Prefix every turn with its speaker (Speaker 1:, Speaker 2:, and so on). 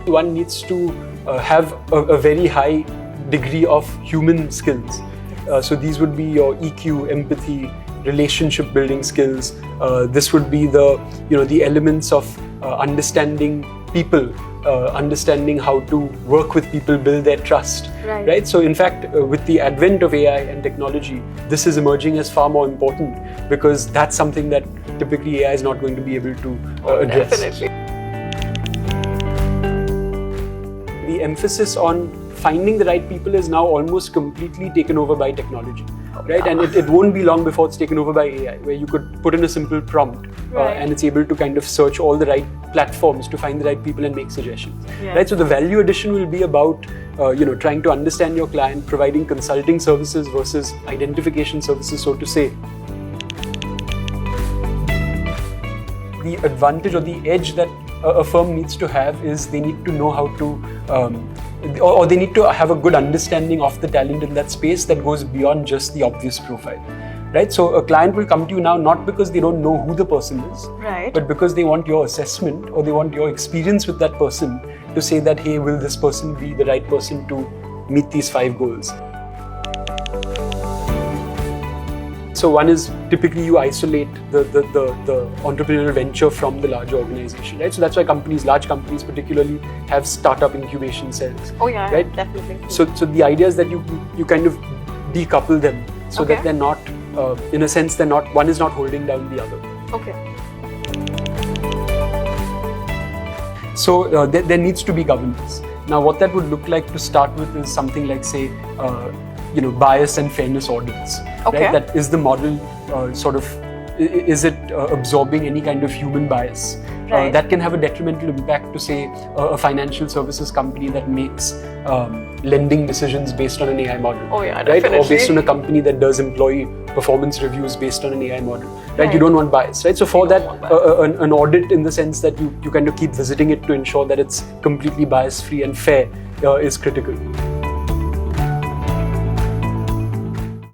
Speaker 1: One needs to have a very high degree of human skills. So these would be your EQ, empathy, relationship building skills. This would be the elements of understanding people, understanding how to work with people, build their trust. Right? So in fact, with the advent of AI and technology, this is emerging as far more important, because that's something that typically AI is not going to be able to address.
Speaker 2: Definitely.
Speaker 1: The emphasis on finding the right people is now almost completely taken over by technology, right? And it won't be long before it's taken over by AI, where you could put in a simple prompt and it's able to kind of search all the right platforms to find the right people and make suggestions, right? So the value addition will be about trying to understand your client, providing consulting services versus identification services, so to say. The advantage or the edge that a firm needs to have is they need to know how to or they need to have a good understanding of the talent in that space that goes beyond just the obvious profile, right? So a client will come to you now not because they don't know who the person is, but because they want your assessment or they want your experience with that person to say that, hey, will this person be the right person to meet these 5 goals? So one is typically you isolate the entrepreneurial venture from the larger organization, right? So that's why large companies particularly, have startup incubation cells.
Speaker 2: Oh yeah,
Speaker 1: right?
Speaker 2: Definitely.
Speaker 1: So the idea is that you kind of decouple them so that they're not, in a sense, one is not holding down the other.
Speaker 2: Okay.
Speaker 1: So there needs to be governance. Now what that would look like to start with is something like, say, bias and fairness audits. Right? That is the model, is it absorbing any kind of human bias? That can have a detrimental impact to, say, a financial services company that makes lending decisions based on an AI model.
Speaker 2: Oh yeah,
Speaker 1: right?
Speaker 2: Definitely.
Speaker 1: Or based on a company that does employee performance reviews based on an AI model. Right? You don't want bias, right? So for that, an audit, in the sense that you kind of keep visiting it to ensure that it's completely bias-free and fair, is critical.